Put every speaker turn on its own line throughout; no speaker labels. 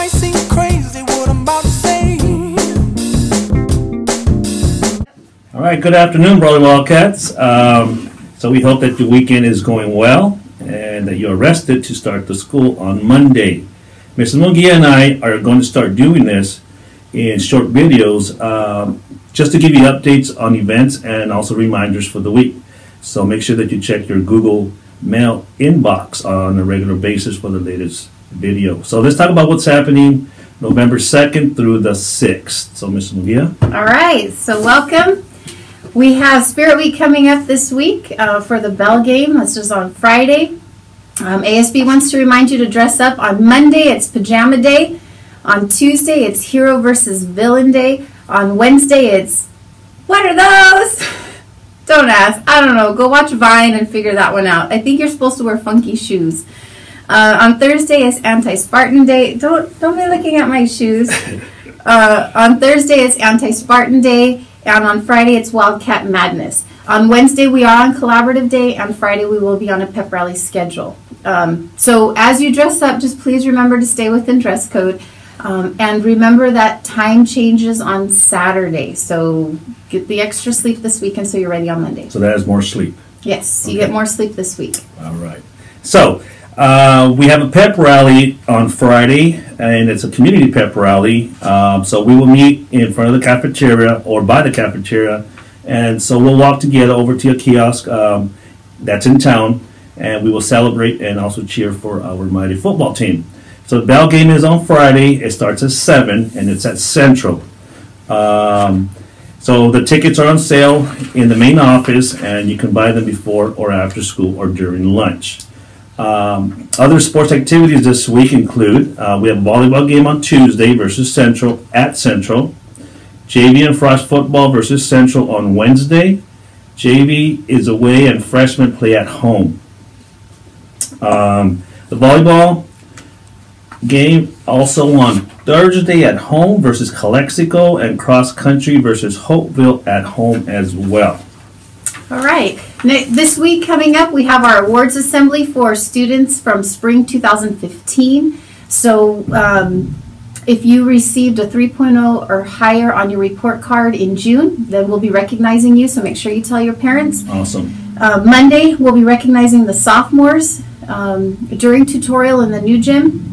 might seem crazy what I'm about to say.
All right, good afternoon, Brother Wildcats. So we hope that your weekend is going well and that you're rested to start the school on Monday. Mrs. Munguia and I are going to start doing this in short videos just to give you updates on events and also reminders for the week. So make sure that you check your Google Mail inbox on a regular basis for the latest video. So let's talk about what's happening November 2nd through the 6th. So Mrs. Munguia.
All right, so welcome. We have Spirit Week coming up this week for the Bell game. This is on Friday. ASB wants to remind you to dress up. On Monday, it's Pajama Day. On Tuesday, it's Hero versus Villain Day. On Wednesday, it's, what are those? Don't ask. I don't know. Go watch Vine and figure that one out. I think you're supposed to wear funky shoes. On Thursday, it's Anti-Spartan Day. Don't be looking at my shoes. On Thursday, it's Anti-Spartan Day. And on Friday, it's Wildcat Madness. On Wednesday, we are on Collaborative Day. On Friday, we will be on a pep rally schedule. So as you dress up, just please remember to stay within dress code. And remember that time changes on Saturday. So get the extra sleep this weekend so you're ready on Monday.
So that is more sleep.
Yes, you
Okay.
get more sleep this week.
All right. So we have a pep rally on Friday, and it's a community pep rally. So we will meet in front of the cafeteria or by the cafeteria. And so we'll walk together over to a kiosk that's in town, and we will celebrate and also cheer for our mighty football team. So the Bell game is on Friday. It starts at 7, and it's at Central. So the tickets are on sale in the main office, and you can buy them before or after school or during lunch. Other sports activities this week include, we have a volleyball game on Tuesday versus Central at Central. JV and Frost football versus Central on Wednesday. JV is away and freshmen play at home. The volleyball game also on Thursday at home versus Calexico, and cross country versus Hopeville at home as well.
All right. This week coming up, we have our awards assembly for students from spring 2015. So if you received a 3.0 or higher on your report card in June, then we'll be recognizing you. So make sure you tell your parents.
Awesome.
Monday, we'll be recognizing the sophomores during tutorial in the new gym.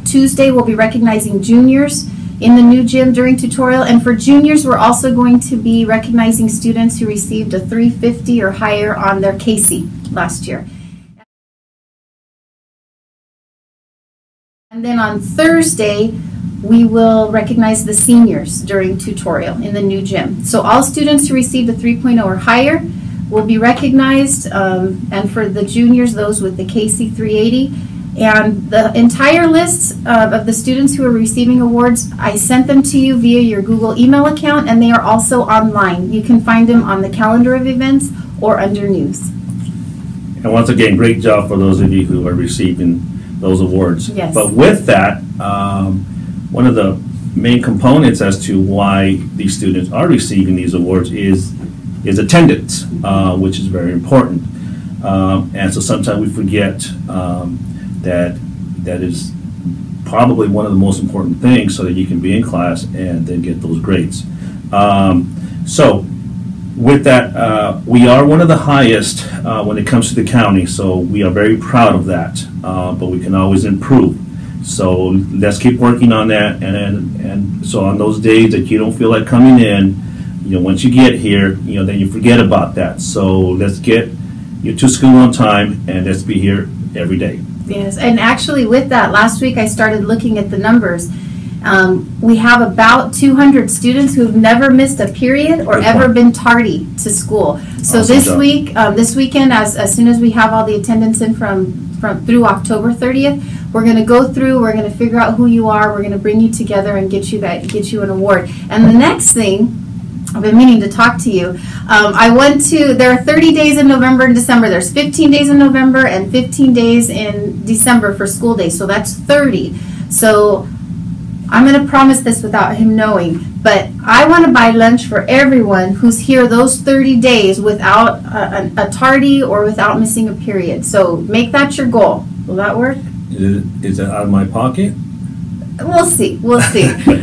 Tuesday, we'll be recognizing juniors in the new gym during tutorial. And for juniors, we're also going to be recognizing students who received a 350 or higher on their KC last year. And then on Thursday, we will recognize the seniors during tutorial in the new gym. So all students who received a 3.0 or higher will be recognized, and for the juniors, those with the KC 380. And the entire list of the students who are receiving awards, I sent them to you via your Google email account, and they are also online. You can find them on the calendar of events or under news.
And once again, great job for those of you who are receiving those awards.
Yes.
But with that, one of the main components as to why these students are receiving these awards is attendance, which is very important. And so sometimes we forget that is probably one of the most important things, so that you can be in class and then get those grades. So with that, we are one of the highest when it comes to the county, so we are very proud of that, but we can always improve. So let's keep working on that, and so on those days that you don't feel like coming in, once you get here, then you forget about that. So let's get you to school on time, and let's be here every day.
Yes, and actually with that, last week I started looking at the numbers. We have about 200 students who have never missed a period or ever been tardy to school. So
Awesome
this
job.
week, this weekend, as soon as we have all the attendance in from through October 30th, we're going to go through, we're going to figure out who you are, we're going to bring you together and get you an award. And the next thing, I've been meaning to talk to you. There are 30 days in November and December. There's 15 days in November and 15 days in December for school days. So that's 30. So I'm going to promise this without him knowing, but I want to buy lunch for everyone who's here those 30 days without a tardy or without missing a period. So make that your goal. Will that work?
Is it out of my pocket?
We'll see.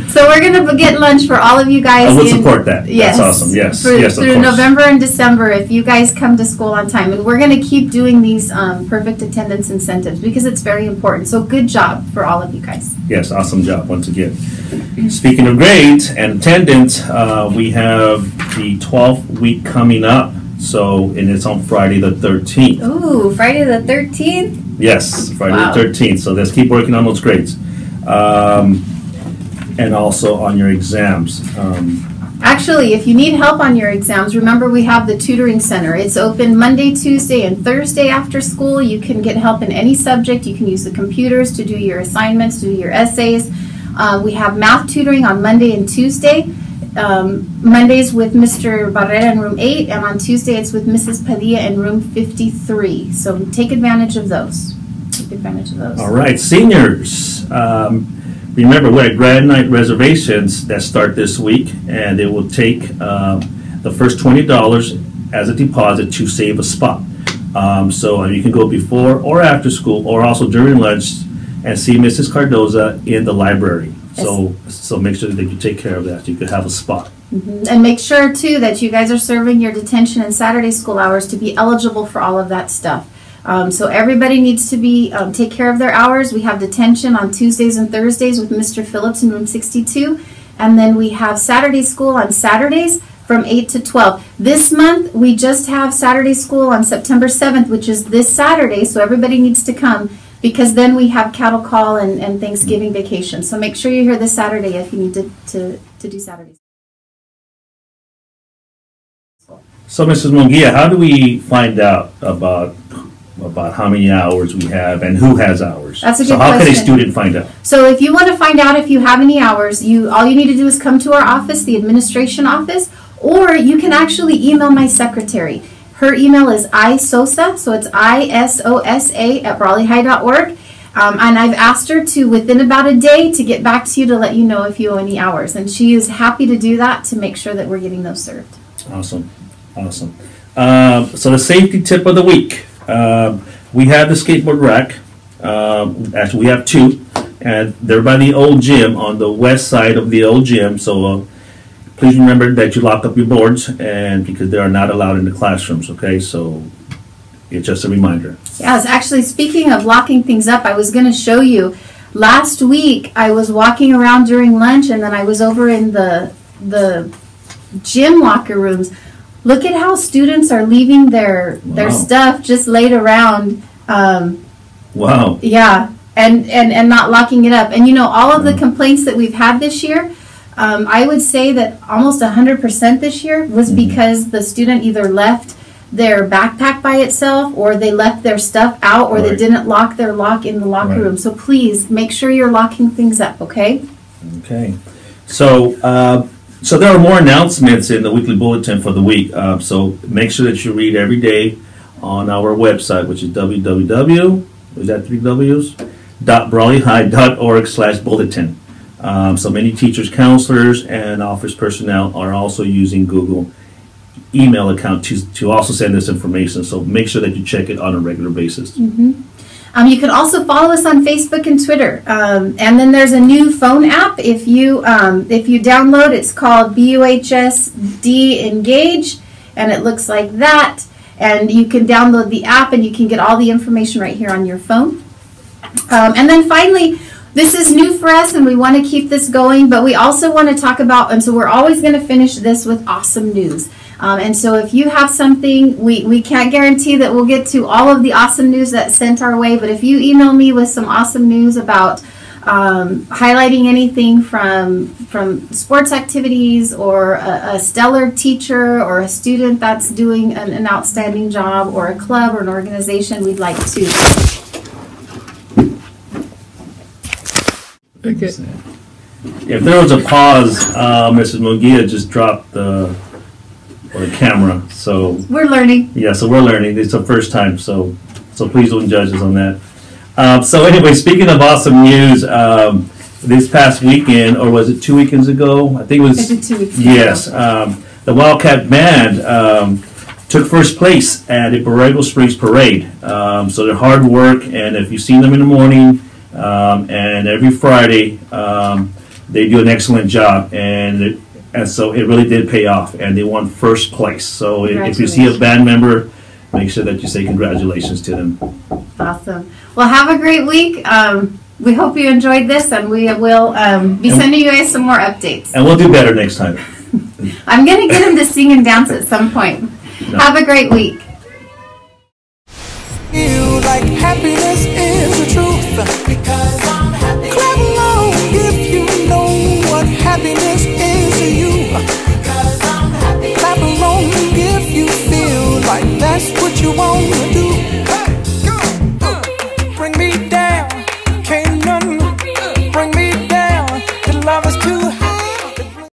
So we're going to get lunch for all of you guys.
I would support that.
Yes.
That's awesome. Yes.
Through
of course.
November and December, if you guys come to school on time. And we're going to keep doing these perfect attendance incentives because it's very important. So good job for all of you guys.
Yes, awesome job once again. Speaking of grades and attendance, we have the 12th week coming up. So, and it's on Friday the 13th.
Ooh, Friday the 13th?
Yes, Friday
Wow.
the 13th. So let's keep working on those grades. And also on your exams.
Actually, if you need help on your exams, remember we have the tutoring center. It's open Monday, Tuesday, and Thursday after school. You can get help in any subject. You can use the computers to do your assignments, to do your essays. We have math tutoring on Monday and Tuesday. Mondays with Mr. Barrera in room 8, and on Tuesday it's with Mrs. Padilla in room 53. So take advantage of those.
All right, seniors. Remember, we have grad night reservations that start this week, and it will take the first $20 as a deposit to save a spot. So you can go before or after school, or also during lunch, and see Mrs. Cardoza in the library. So make sure that you take care of that. You could have a spot.
Mm-hmm. And make sure, too, that you guys are serving your detention and Saturday school hours to be eligible for all of that stuff. So everybody needs to be take care of their hours. We have detention on Tuesdays and Thursdays with Mr. Phillips in room 62. And then we have Saturday school on Saturdays from 8 to 12. This month, we just have Saturday school on September 7th, which is this Saturday. So everybody needs to come, because then we have cattle call and Thanksgiving vacation. So make sure you're here this Saturday if you need to do Saturdays.
So, Mrs. Munguia, how do we find out about how many hours we have and who has hours?
That's a good
So how
question.
can a student find out?
So if you want to find out if you have any hours, all you need to do is come to our office, the administration office, or you can actually email my secretary. Her email is isosa, so it's ISOSA @brawleyhigh.org. And I've asked her to, within about a day, to get back to you to let you know if you owe any hours. And she is happy to do that to make sure that we're getting those served.
Awesome. So the safety tip of the week. We have the skateboard rack. Actually, we have two. And they're by the old gym, on the west side of the old gym. So please remember that you lock up your boards, and because they are not allowed in the classrooms, okay? So it's just a reminder.
Yes, actually, speaking of locking things up, I was going to show you. Last week, I was walking around during lunch, and then I was over in the gym locker rooms. Look at how students are leaving their stuff just laid around.
Wow.
Yeah, and not locking it up. And, all of the complaints that we've had this year, I would say that almost 100% this year was because the student either left their backpack by itself, or they left their stuff out, or they didn't lock their lock in the locker room. So please make sure you're locking things up, okay?
Okay. So there are more announcements in the weekly bulletin for the week. So make sure that you read every day on our website, which is www.brawleyhigh.org/bulletin. So many teachers, counselors, and office personnel are also using Google email account to also send this information. So make sure that you check it on a regular basis.
Mm-hmm. You can also follow us on Facebook and Twitter. And then there's a new phone app. If you download, it's called BUHS Engage, and it looks like that. And you can download the app, and you can get all the information right here on your phone. And then finally, this is new for us, and we want to keep this going, but we also want to talk about, and so we're always going to finish this with awesome news. And so if you have something, we can't guarantee that we'll get to all of the awesome news that's sent our way, but if you email me with some awesome news about highlighting anything from sports activities, or a stellar teacher, or a student that's doing an outstanding job, or a club or an organization, we'd like to.
Okay. If there was a pause, Mrs. Munguia just dropped the camera. So
we're learning.
Yeah, so we're learning. It's the first time, so please don't judge us on that. So anyway, speaking of awesome news, this past weekend, or was it 2 weekends ago? I think it was
2 weeks ago.
Yes, the Wildcat band took first place at a Borrego Springs parade. So their hard work, and if you've seen them in the morning, And every Friday, they do an excellent job, and so it really did pay off, and they won first place. So if you see a band member, make sure that you say congratulations to them.
Awesome. Well, have a great week. We hope you enjoyed this, and we will be sending you guys some more updates.
And we'll do better next time.
I'm going to get him to sing and dance at some point.
No.
Have a great week.